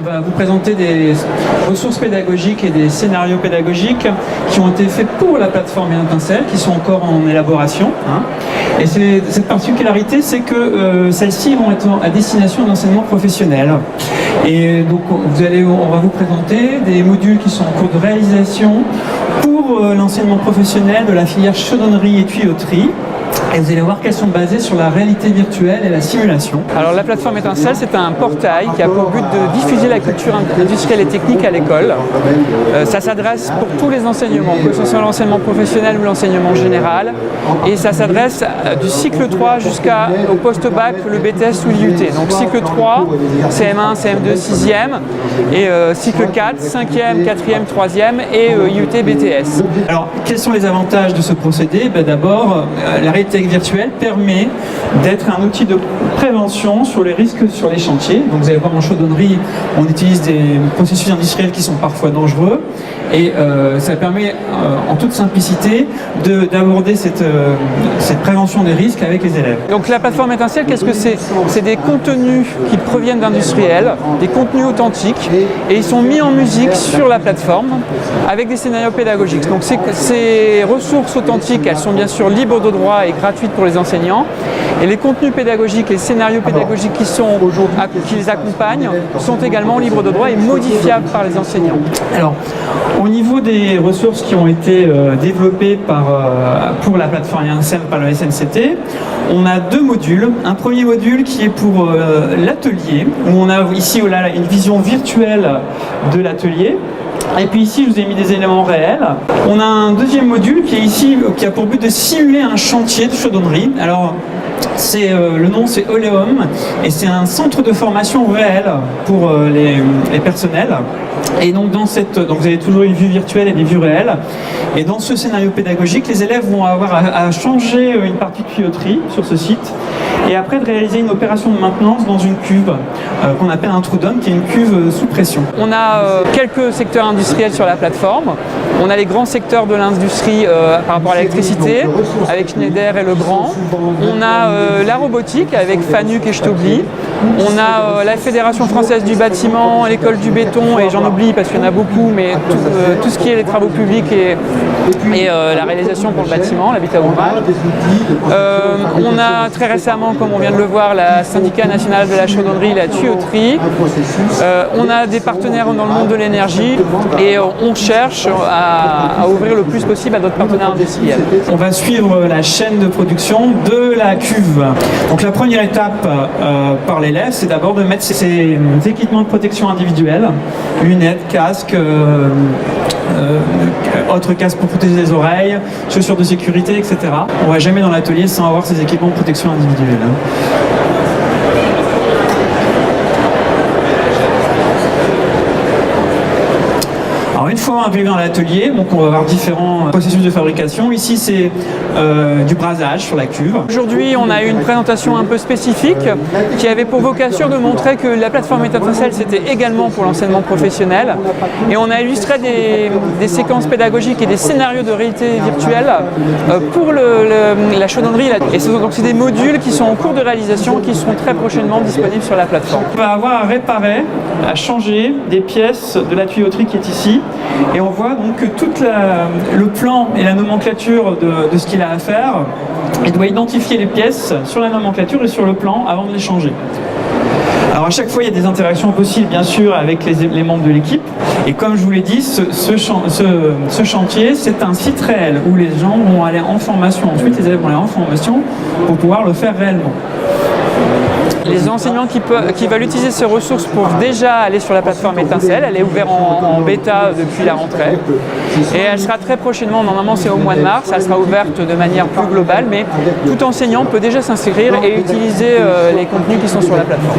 On va vous présenter des ressources pédagogiques et des scénarios pédagogiques qui ont été faits pour la plateforme Étincelle, qui sont encore en élaboration. Et cette particularité, c'est que celles-ci vont être à destination d'enseignement professionnel. Et donc, on va vous présenter des modules qui sont en cours de réalisation pour l'enseignement professionnel de la filière chaudronnerie et tuyauterie. Et vous allez voir qu'elles sont basées sur la réalité virtuelle et la simulation. Alors la plateforme Étincelle, c'est un portail qui a pour but de diffuser la culture industrielle et technique à l'école. Ça s'adresse pour tous les enseignements, que ce soit l'enseignement professionnel ou l'enseignement général. Et ça s'adresse du cycle 3 jusqu'au post-bac, le BTS ou l'IUT. Donc cycle 3, CM1, CM2, 6e, et cycle 4, 5e, 4e, 3e et IUT, BTS. Alors quels sont les avantages de ce procédé? D'abord, la réalité virtuelle permet d'être un outil de prévention sur les risques sur les chantiers. Donc vous allez voir, en chaudronnerie, on utilise des processus industriels qui sont parfois dangereux et ça permet en toute simplicité d'aborder cette prévention des risques avec les élèves. Donc la plateforme Étincelle, qu'est-ce que c'est? C'est des contenus qui proviennent d'industriels, des contenus authentiques, et ils sont mis en musique sur la plateforme avec des scénarios pédagogiques. Donc ces ressources authentiques, elles sont bien sûr libres de droit et gratuites pour les enseignants. Et les contenus pédagogiques, les scénarios pédagogiques qui les accompagnent sont également libres de droit et modifiables par les enseignants. Alors, au niveau des ressources qui ont été développées pour la plateforme Étincelle par le SNCT, on a deux modules. Un premier module qui est pour l'atelier, où on a ici une vision virtuelle de l'atelier. Et puis ici, je vous ai mis des éléments réels. On a un deuxième module qui est ici, qui a pour but de simuler un chantier de chaudronnerie. Alors, le nom c'est Oleum et c'est un centre de formation réel pour les personnels. Et donc vous avez toujours une vue virtuelle et des vues réelles. Et dans ce scénario pédagogique, les élèves vont avoir à changer une partie de tuyauterie sur ce site et après de réaliser une opération de maintenance dans une cuve qu'on appelle un trou d'homme, qui est une cuve sous pression. On a quelques secteurs industriels sur la plateforme. On a les grands secteurs de l'industrie par rapport à l'électricité, avec Schneider et Legrand. On a la robotique avec Fanuc et Stobli. On a la Fédération française du bâtiment, l'école du béton, et j'en oublie parce qu'il y en a beaucoup, mais tout ce qui est les travaux publics et la réalisation pour le bâtiment, l'habitat ouvrage. On a très récemment, comme on vient de le voir, la syndicat national de la chaudronnerie et la tuyauterie. On a des partenaires dans le monde de l'énergie et on cherche à ouvrir le plus possible à d'autres partenaires industriels. On va suivre la chaîne de production de la cuve. Donc la première étape par l'élève, c'est d'abord de mettre ses équipements de protection individuelle, lunettes, casques, autres casques pour protéger les oreilles, chaussures de sécurité, etc. On ne va jamais dans l'atelier sans avoir ces équipements de protection individuelle. Alors une fois arrivé dans l'atelier, on va avoir différents processus de fabrication. Ici c'est du brasage sur la cuve. Aujourd'hui on a eu une présentation un peu spécifique qui avait pour vocation de montrer que la plateforme Étincelle c'était également pour l'enseignement professionnel. Et on a illustré des séquences pédagogiques et des scénarios de réalité virtuelle pour la chaudronnerie. Et c'est des modules qui sont en cours de réalisation qui seront très prochainement disponibles sur la plateforme. On va avoir à réparer, à changer des pièces de la tuyauterie qui est ici. Et on voit donc que tout le plan et la nomenclature de ce qu'il a à faire, il doit identifier les pièces sur la nomenclature et sur le plan avant de les changer. Alors à chaque fois, il y a des interactions possibles, bien sûr, avec les membres de l'équipe. Et comme je vous l'ai dit, ce chantier, c'est un site réel où les gens vont aller en formation. Ensuite, les élèves vont aller en formation pour pouvoir le faire réellement. Les enseignants qui veulent utiliser ces ressources pour déjà aller sur la plateforme Étincelle, elle est ouverte en bêta depuis la rentrée et elle sera très prochainement, normalement c'est au mois de mars, elle sera ouverte de manière plus globale, mais tout enseignant peut déjà s'inscrire et utiliser les contenus qui sont sur la plateforme.